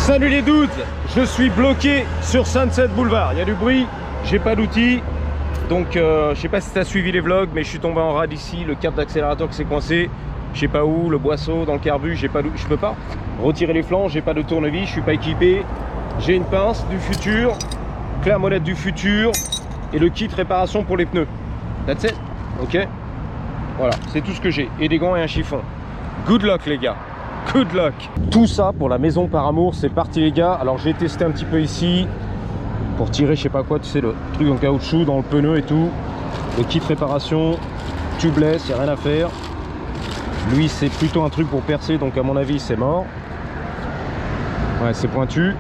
Salut les dudes, je suis bloqué sur Sunset Boulevard. Il y a du bruit, j'ai pas d'outils. Donc je sais pas si tu as suivi les vlogs, mais je suis tombé en rade ici, le câble d'accélérateur qui s'est coincé. Je sais pas où, le boisseau dans le carbu, je peux pas retirer les flancs, j'ai pas de tournevis, je suis pas équipé. J'ai une pince du futur, clé à molette du futur et le kit réparation pour les pneus. That's it, ok. Voilà, c'est tout ce que j'ai. Et des gants et un chiffon. Good luck les gars. Good luck. Tout ça pour la maison par amour, c'est parti les gars. Alors j'ai testé un petit peu ici pour tirer je sais pas quoi, tu sais, le truc en caoutchouc dans le pneu et tout. Le kit réparation, tubeless, il n'y a rien à faire. Lui c'est plutôt un truc pour percer, donc à mon avis c'est mort. Ouais, c'est pointu.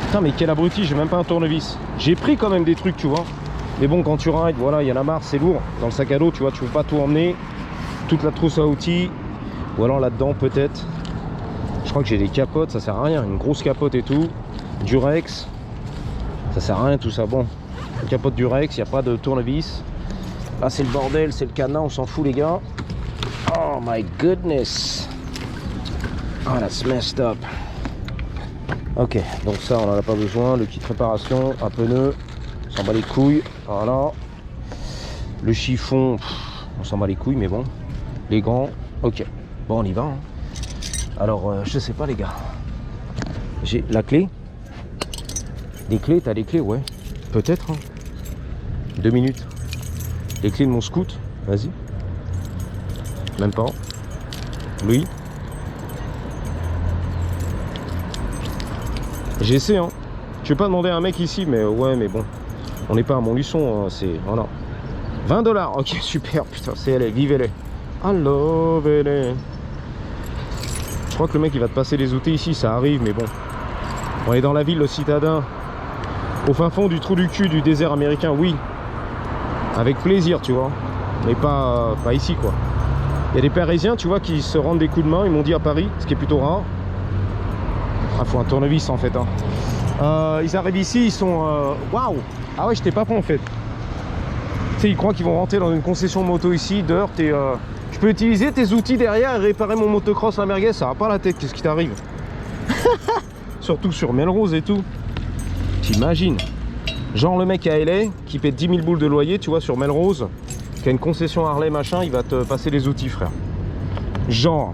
Putain mais quel abruti, j'ai même pas un tournevis. J'ai pris quand même des trucs tu vois. Mais bon quand tu rides, voilà, il y en a marre, c'est lourd. Dans le sac à dos tu vois, tu peux pas tout emmener. Toute la trousse à outils. Ou alors là-dedans peut-être. Je crois que j'ai des capotes, ça sert à rien. Une grosse capote et tout. Durex. Ça sert à rien tout ça. Bon, une capote Durex, il n'y a pas de tournevis. Là c'est le bordel, c'est le cadenas, on s'en fout les gars. Oh my goodness. Oh that's messed up. Ok, donc ça on n'en a pas besoin. Le kit réparation, un pneu. On s'en bat les couilles. Voilà. Le chiffon, on s'en bat les couilles mais bon. Les gants, ok. Bon on y va hein. Alors je sais pas les gars. J'ai la clé. Les clés, t'as les clés ouais. Peut-être hein. 2 minutes. Les clés de mon scout. Vas-y. Même pas. Louis. J'essaie hein. Je vais pas demander à un mec ici mais ouais mais bon. On n'est pas à Montluçon hein. C'est voilà. 20 $. Ok super putain c'est elle. Vivez-les. I love it. Je crois que le mec il va te passer les outils ici, ça arrive, mais bon. On est dans la ville, le citadin. Au fin fond du trou du cul du désert américain, oui. Avec plaisir, tu vois. Mais pas ici, quoi. Il y a des Parisiens, tu vois, qui se rendent des coups de main, ils m'ont dit à Paris, ce qui est plutôt rare. Ah, faut un tournevis en fait. Hein. Ils arrivent ici, ils sont... Waouh. Ah ouais, j'étais pas prêt en fait. Tu sais, ils croient qu'ils vont rentrer dans une concession de moto ici, Dirt, et... Je peux utiliser tes outils derrière et réparer mon motocross la merguez, ça va pas la tête, qu'est-ce qui t'arrive? Surtout sur Melrose et tout. T'imagines? Genre le mec à LA qui paie 10 000 boules de loyer, tu vois, sur Melrose, qui a une concession Harley machin, il va te passer les outils frère. Genre,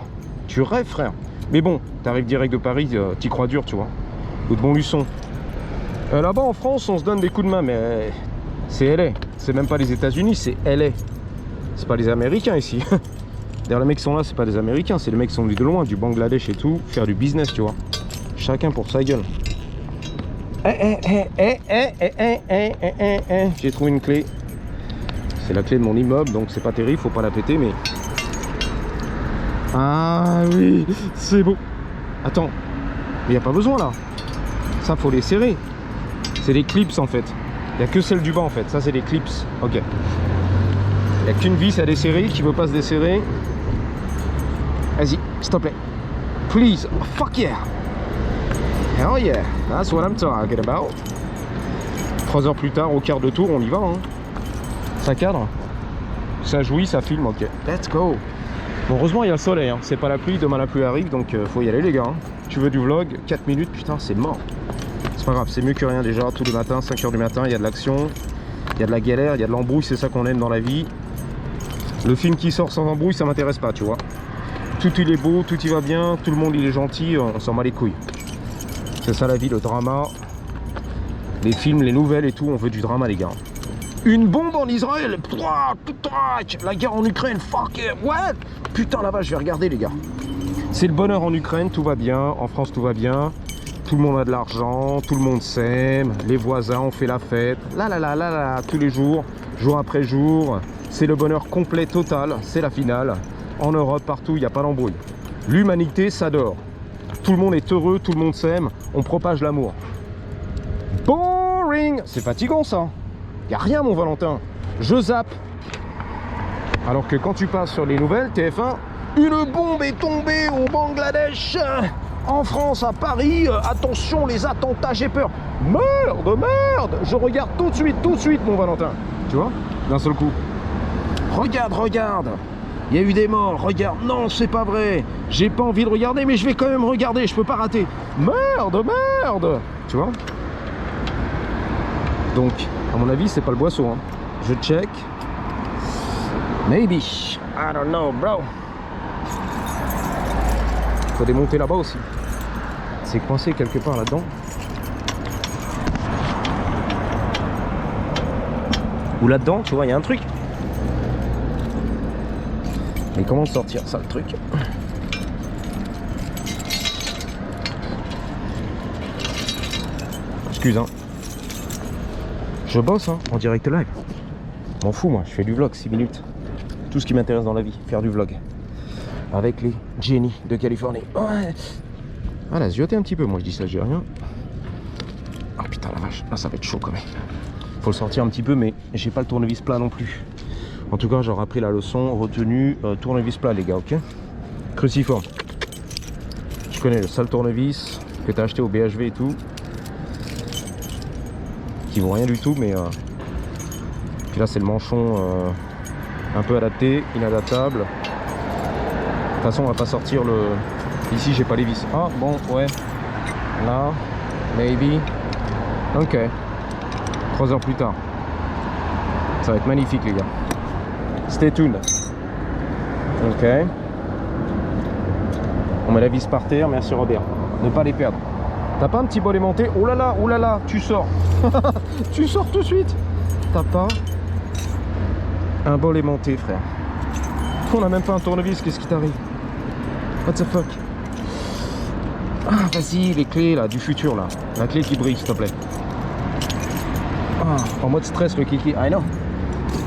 tu rêves frère. Mais bon, t'arrives direct de Paris, t'y crois dur, tu vois. Ou de Montluçon. Là-bas en France, on se donne des coups de main, mais c'est LA. C'est même pas les États-Unis, c'est LA. C'est pas les Américains ici. D'ailleurs les mecs qui sont là c'est pas des Américains, c'est les mecs qui sont venus de loin, du Bangladesh et tout, faire du business tu vois. Chacun pour sa gueule. J'ai trouvé une clé. C'est la clé de mon immeuble donc c'est pas terrible, faut pas la péter mais... Ah oui, c'est beau. Attends, il n'y a pas besoin là. Ça faut les serrer. C'est des clips en fait. Il n'y a que celle du bas en fait, ça c'est des clips. Ok. Il n'y a qu'une vis à desserrer qui ne veut pas se desserrer. Vas-y, s'il te plaît. Please. Oh, fuck yeah. Hell yeah. That's what I'm talking about. 3 heures plus tard, au quart de tour, on y va. Hein. Ça cadre. Ça jouit, ça filme. Ok. Let's go. Bon, heureusement, il y a le soleil. Hein. C'est pas la pluie. Demain, la pluie arrive. Donc, faut y aller, les gars. Hein. Tu veux du vlog? 4 minutes. Putain, c'est mort. C'est pas grave. C'est mieux que rien déjà. Tous les matins, 5 heures du matin, il y a de l'action. Il y a de la galère. Il y a de l'embrouille. C'est ça qu'on aime dans la vie. Le film qui sort sans embrouille, ça m'intéresse pas, tu vois. Tout il est beau, tout y va bien, tout le monde il est gentil, on s'en bat les couilles. C'est ça la vie, le drama. Les films, les nouvelles et tout, on veut du drama les gars. Une bombe en Israël, la guerre en Ukraine, fuck it, what? Putain là-bas, je vais regarder les gars. C'est le bonheur en Ukraine, tout va bien, en France tout va bien. Tout le monde a de l'argent, tout le monde s'aime, les voisins, on fait la fête. Là, tous les jours, jour après jour. C'est le bonheur complet, total, c'est la finale. En Europe, partout, il n'y a pas d'embrouille. L'humanité s'adore. Tout le monde est heureux, tout le monde s'aime, on propage l'amour. Boring. C'est fatigant ça. Il n'y a rien mon Valentin. Je zappe. Alors que quand tu passes sur les nouvelles, TF1, une bombe est tombée au Bangladesh. En France, à Paris, attention les attentats, j'ai peur. Merde. Je regarde tout de suite mon Valentin. Tu vois, d'un seul coup. Regarde. Il y a eu des morts, regarde, non c'est pas vrai. J'ai pas envie de regarder mais je vais quand même regarder, je peux pas rater. Merde, merde. Tu vois. Donc, à mon avis c'est pas le boisseau hein. Je check. Maybe. I don't know bro. Faut démonter là-bas aussi. C'est coincé quelque part là-dedans. Ou là-dedans, tu vois, il y a un truc. Mais comment sortir ça, le truc? Excuse, hein. Je bosse, hein, en direct live. M'en fous, moi, je fais du vlog, 6 minutes. Tout ce qui m'intéresse dans la vie, faire du vlog. Avec les Jenny de Californie. Ouais. Ah, là, zioté un petit peu, moi, je dis ça, j'ai rien. Ah, putain, la vache, là, ça va être chaud quand même. Faut le sortir un petit peu mais j'ai pas le tournevis plat non plus. En tout cas j'aurais appris la leçon, retenu tournevis plat les gars, ok. Cruciforme. Je connais le sale tournevis que tu as acheté au BHV et tout. Qui vaut rien du tout mais puis là c'est le manchon un peu adapté, inadaptable. De toute façon on va pas sortir le... Ici j'ai pas les vis. Ah bon ouais. Là, maybe. Ok. 3 heures plus tard. Ça va être magnifique les gars. Stay tuned. Ok. On met la vis par terre, merci Robert. Ne pas les perdre. T'as pas un petit bol aimanté? Oh là là, tu sors. Tu sors tout de suite. T'as pas un bol aimanté frère? On a même pas un tournevis, qu'est-ce qui t'arrive? What the fuck? Ah vas-y, les clés là, du futur là. La clé qui brille s'il te plaît. Ah, en mode stress le kiki, I know.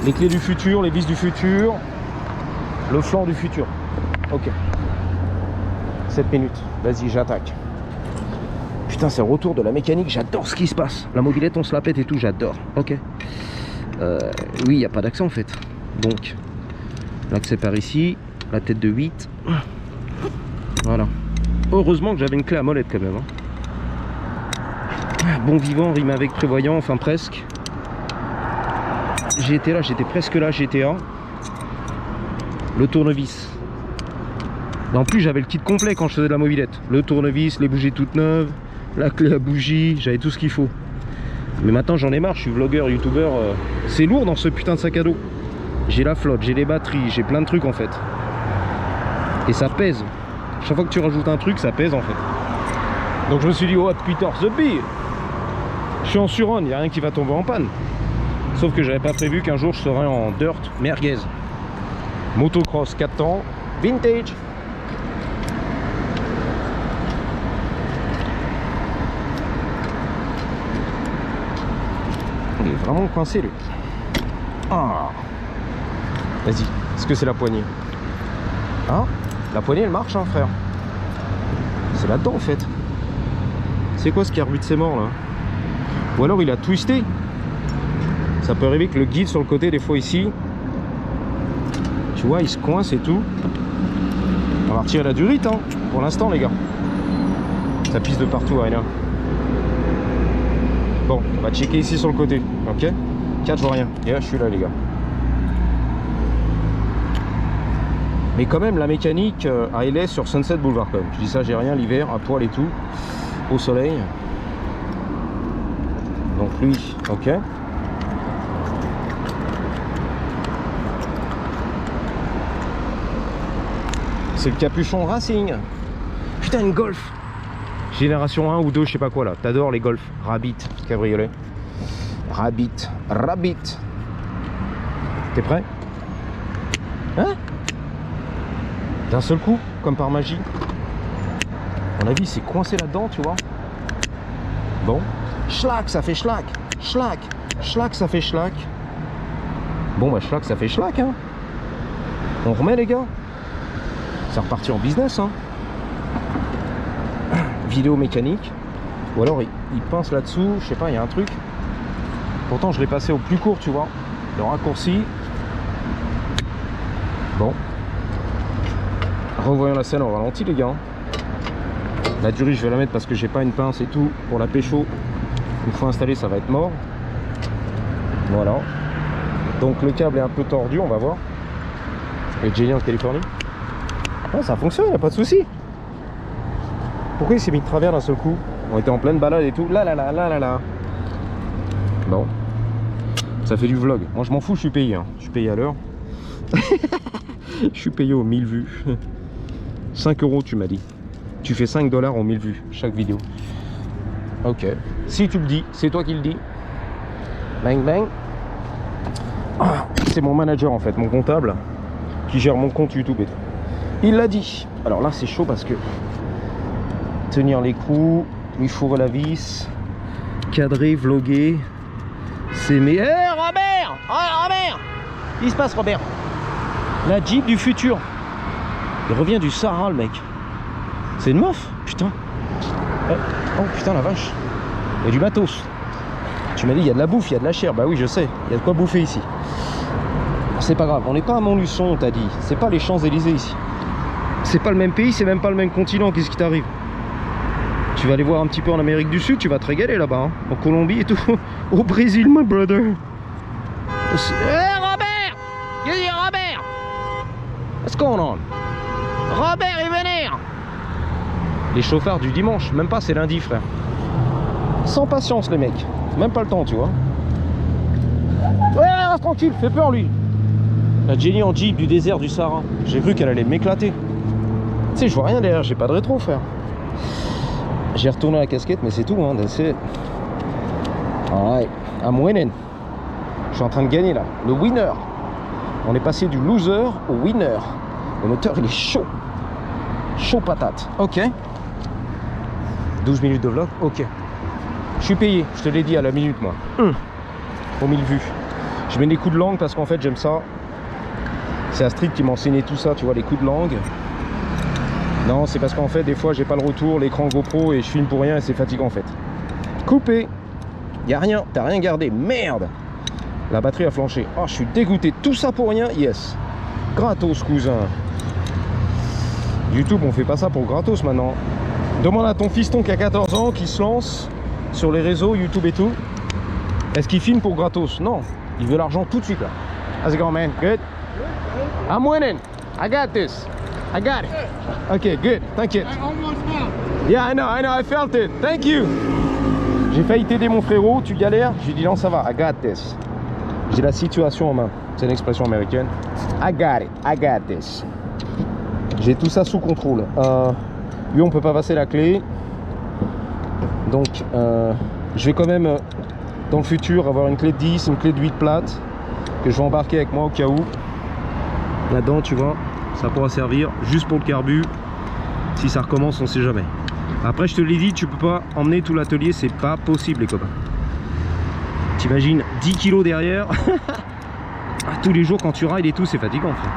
Les clés du futur, les vis du futur, le flanc du futur. Ok. 7 minutes, vas-y j'attaque. Putain c'est le retour de la mécanique, j'adore ce qui se passe. La mobilette on se la pète et tout, j'adore. Ok. Oui, il n'y a pas d'accent en fait. Donc, l'accès par ici, la tête de 8. Voilà. Heureusement que j'avais une clé à molette quand même. Hein. Bon vivant rime avec prévoyant, enfin presque. J'étais là, j'étais presque là, GTA. Le tournevis. Et en plus j'avais le kit complet quand je faisais de la mobilette. Le tournevis, les bougies toutes neuves, la clé à bougie, j'avais tout ce qu'il faut. Mais maintenant j'en ai marre, je suis vlogueur, youtubeur. C'est lourd dans ce putain de sac à dos. J'ai la flotte, j'ai les batteries, j'ai plein de trucs en fait. Et ça pèse. Chaque fois que tu rajoutes un truc, ça pèse en fait. Donc je me suis dit, oh Peter the Bee. Je suis en surrun, il n'y a rien qui va tomber en panne. Sauf que j'avais pas prévu qu'un jour je serais en dirt merguez. Motocross 4 ans, vintage. Il est vraiment coincé lui. Ah. Vas-y, est-ce que c'est la poignée? Hein? La poignée elle marche hein frère. C'est là-dedans en fait. C'est quoi ce qui a rebuté ses morts là? Ou alors il a twisté. Ça peut arriver que le guide sur le côté des fois ici, tu vois, il se coince et tout. On va retirer la durite hein, pour l'instant les gars. Ça pisse de partout Arena. Bon, on va checker ici sur le côté. Ok. 4 je vois rien. Et là je suis là les gars. Mais quand même la mécanique elle est sur Sunset Boulevard quand même. Je dis ça, j'ai rien l'hiver, à poil et tout. Au soleil. Donc lui, ok. C'est le capuchon Racing. Putain une Golf. Génération 1 ou 2, je sais pas quoi là. T'adores les Golf. Rabbit, cabriolet. Rabbit. T'es prêt? Hein? D'un seul coup, comme par magie. À mon avis, c'est coincé là-dedans, tu vois. Bon. Schlack, ça fait schlack. Schlack. Schlack, ça fait schlack. Bon, bah, schlack, ça fait schlack, hein. On remet, les gars. C'est reparti en business, hein. Vidéo mécanique. Ou alors, il pince là-dessous. Je sais pas, il y a un truc. Pourtant, je l'ai passé au plus court, tu vois. Le raccourci. Bon. Revoyons la scène au ralenti, les gars. La durée je vais la mettre parce que j'ai pas une pince et tout pour la pécho. Une fois installé ça va être mort. Voilà. Donc le câble est un peu tordu, on va voir. Et Jenny en Californie. Ah, ça fonctionne, y a pas de souci. Pourquoi il s'est mis de travers d'un seul coup? On était en pleine balade et tout. Là là là là là là. Bon. Ça fait du vlog. Moi je m'en fous, je suis payé. Hein. Je suis payé à l'heure. Je suis payé aux 1000 vues. 5 € tu m'as dit. Tu fais 5 $ en 1000 vues chaque vidéo. Ok. Si tu le dis, c'est toi qui le dis. Bang bang. Ah, c'est mon manager en fait, mon comptable, qui gère mon compte YouTube et tout. Il l'a dit. Alors là c'est chaud parce que tenir les coups, lui fourrer la vis, cadrer, vloguer, s'aimer. Hé hey, Robert! Oh Robert! Qu'est-ce qui se passe Robert? La Jeep du futur. Il revient du Sahara le mec. C'est une meuf, putain. Oh putain la vache. Il y a du matos. Tu m'as dit il y a de la bouffe, il y a de la chair. Bah oui je sais, il y a de quoi bouffer ici. C'est pas grave, on n'est pas à Montluçon on t'a dit. C'est pas les Champs-Élysées ici. C'est pas le même pays, c'est même pas le même continent. Qu'est-ce qui t'arrive? Tu vas aller voir un petit peu en Amérique du Sud, tu vas te régaler là-bas, hein. En Colombie et tout. Au Brésil, my brother. Hey Robert! Qu'est-ce Robert? What's going on? Robert est vénère! Les chauffards du dimanche, même pas, c'est lundi, frère. Sans patience, les mecs. Même pas le temps, tu vois. Ouais, reste tranquille, fais peur, lui. La Jenny en Jeep du désert du Sahara. J'ai cru qu'elle allait m'éclater. Tu sais, je vois rien derrière, j'ai pas de rétro, frère. J'ai retourné la casquette, mais c'est tout, hein. C'est... Alright, I'm winning. Je suis en train de gagner, là. Le winner. On est passé du loser au winner. Le moteur, il est chaud. Chaud patate. Ok. 12 minutes de vlog. Ok. Je suis payé. Je te l'ai dit à la minute, moi. Aux 1000 vues. Je mets des coups de langue parce qu'en fait, j'aime ça. C'est Astrid qui m'a enseigné tout ça, tu vois, les coups de langue. Non, c'est parce qu'en fait, des fois, j'ai pas le retour, l'écran GoPro et je filme pour rien et c'est fatigant en fait. Coupé. Y a rien. T'as rien gardé. Merde. La batterie a flanché. Oh, je suis dégoûté. Tout ça pour rien. Yes. Gratos, cousin. YouTube, on fait pas ça pour gratos maintenant. Demande à ton fiston qui a 14 ans, qui se lance sur les réseaux, YouTube et tout. Est-ce qu'il filme pour gratos? Non. Il veut l'argent tout de suite là. How's it going, man? Good? I'm winning. I got this. I got it. Okay, good. Thank you. I almost fell. Yeah, I know. I felt it. Thank you. J'ai failli t'aider, mon frérot. Tu galères? J'ai dit non, ça va. I got this. J'ai la situation en main. C'est une expression américaine. I got it. I got this. J'ai tout ça sous contrôle. Lui, on peut pas passer la clé. Donc, je vais quand même, dans le futur, avoir une clé de 10, une clé de 8 plates que je vais embarquer avec moi au cas où. Là-dedans, tu vois, ça pourra servir juste pour le carbu. Si ça recommence, on sait jamais. Après, je te l'ai dit, tu peux pas emmener tout l'atelier, c'est pas possible, les copains. T'imagines 10 kilos derrière. Tous les jours, quand tu rides et tout, c'est fatigant, frère.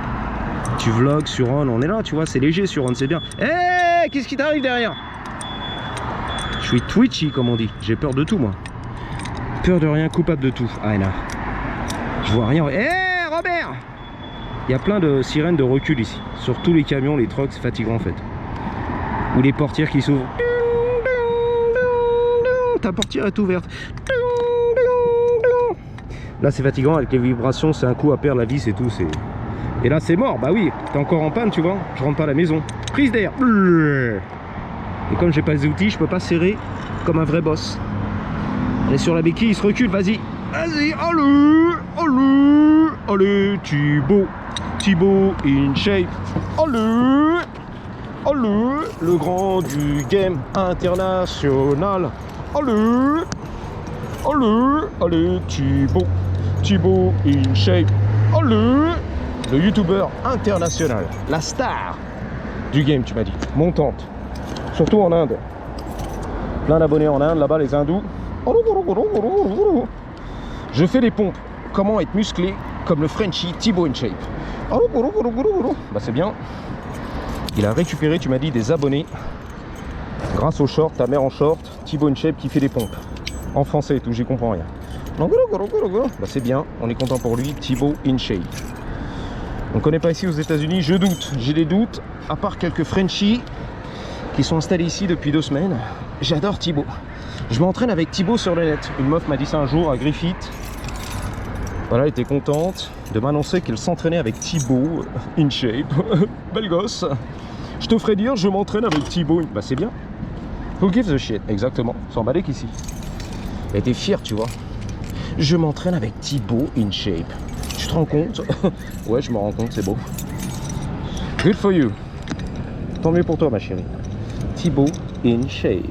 Tu vlogs sur On, on est là, tu vois, c'est léger sur On, c'est bien. Hé, hey, qu'est-ce qui t'arrive derrière? Je suis twitchy, comme on dit. J'ai peur de tout, moi. Peur de rien, coupable de tout. Ah, là. Je vois rien. Hé, hey, Robert! Il y a plein de sirènes de recul ici. Sur tous les camions, les trucks, c'est fatigant, en fait. Ou les portières qui s'ouvrent. Ta portière est ouverte. Là, c'est fatigant avec les vibrations. C'est un coup à perdre la vis et tout. Et là, c'est mort. Bah oui, t'es encore en panne, tu vois. Je rentre pas à la maison. Prise d'air. Et comme j'ai pas les outils, je peux pas serrer comme un vrai boss. On est sur la béquille, il se recule. Vas-y. Vas-y. Allez. Allez. Allez. Thibaut. Thibaut in shape. Allez. Allez. Le grand du game international. Allez. Allez. Allez. Thibaut. Thibaut in shape. Allez. Le youtubeur international, la star du game, tu m'as dit, montante, surtout en Inde. Plein d'abonnés en Inde, là-bas les hindous. Je fais des pompes. Comment être musclé comme le Frenchie Thibaut in shape? Bah c'est bien. Il a récupéré, tu m'as dit, des abonnés grâce au short, ta mère en short, Thibaut in shape qui fait des pompes. En français et tout, j'y comprends rien. Bah c'est bien, on est content pour lui, Thibaut in shape. On ne connaît pas ici aux États-Unis, je doute, j'ai des doutes, à part quelques Frenchies qui sont installés ici depuis 2 semaines. J'adore Thibaut. Je m'entraîne avec Thibaut sur le net. Une meuf m'a dit ça un jour à Griffith. Voilà, elle était contente de m'annoncer qu'elle s'entraînait avec Thibaut, in shape. Belle gosse. Je te ferai dire, je m'entraîne avec Thibaut. Bah c'est bien. Who gives a shit? Exactement. S'en balèque ici. Elle était fière, tu vois. Je m'entraîne avec Thibaut in shape. Tu te rends compte? Ouais, je me rends compte, c'est beau. Good for you. Tant mieux pour toi, ma chérie. Thibaut in shape.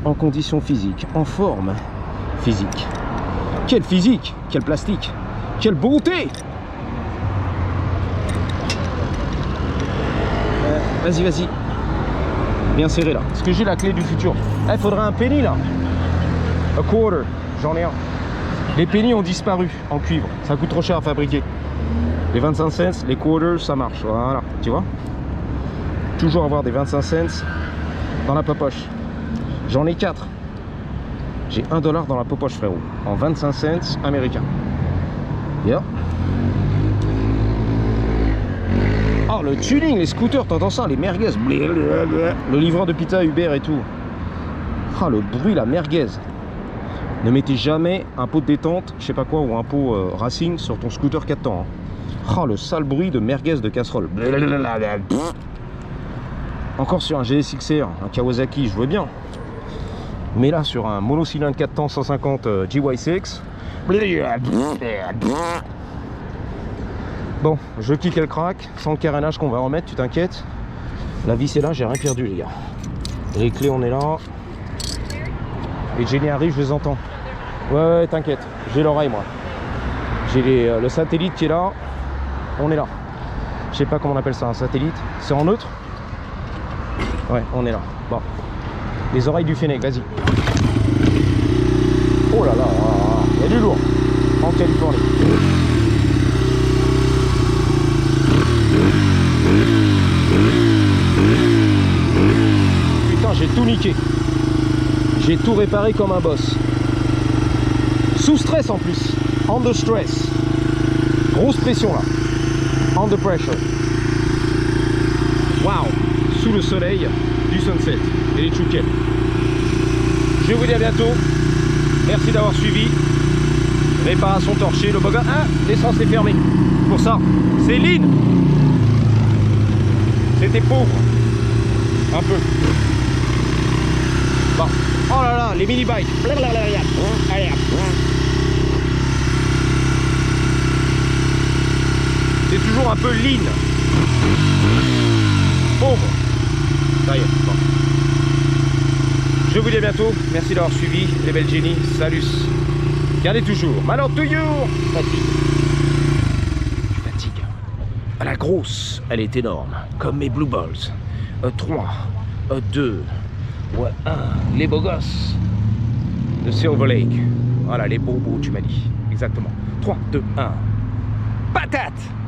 En condition physique, en forme physique. Quelle physique, quel plastique, quelle beauté. Vas-y, vas-y. Bien serré là. Est-ce que j'ai la clé du futur? Il faudrait un penny là. A quarter, j'en ai un. Les pennies ont disparu en cuivre. Ça coûte trop cher à fabriquer. Les 25 cents, les quarters, ça marche. Voilà, tu vois. Toujours avoir des 25 cents dans la poche. J'en ai 4. J'ai $1 dans la poche, frérot. En 25 cents américains. Yeah. Oh, le tuning, les scooters, t'entends ça? Les merguez. Le livreur de pizza, Uber et tout. Ah, le bruit, la merguez. Ne mettez jamais un pot de détente, je sais pas quoi, ou un pot racing sur ton scooter 4 temps. Hein. Oh, le sale bruit de merguez de casserole. Encore sur un GSX-R, un Kawasaki, je veux bien. Mais là, sur un monocylindre 4 temps 150 GY6. Bon, je clique elle craque, sans le carénage qu'on va remettre, tu t'inquiètes. La vis est là, j'ai rien perdu, les gars. Les clés, on est là. Et Jenny arrive, je les entends. Ouais, t'inquiète, j'ai l'oreille, moi. J'ai le satellite qui est là. On est là. Je sais pas comment on appelle ça, un satellite. C'est en neutre? Ouais, on est là. Bon. Les oreilles du Fennec, vas-y. Oh là là, il y a du lourd. En Californie. Putain, j'ai tout niqué. J'ai tout réparé comme un boss. Sous stress en plus. Under stress. Grosse pression là. Under pressure. Waouh. Sous le soleil du sunset et les chouquettes. Je vous dis à bientôt. Merci d'avoir suivi. Réparation torchée. Le boga. Ah, l'essence est fermée. Pour ça, Céline. C'était pauvre. Un peu. Bon. Oh là là, les mini bikes. C'est toujours un peu lean. Pauvre. Ça y est. Bon. Je vous dis à bientôt. Merci d'avoir suivi les belles Jenny. Salut. Gardez toujours. Malheur toujours. Fatigue. Fatigue. À la grosse, elle est énorme. Comme mes Blue Balls. 3, 2, ouais, 1. Les beaux gosses de Silver Lake. Voilà, les bobos, tu m'as dit. Exactement. 3, 2, 1. Patate!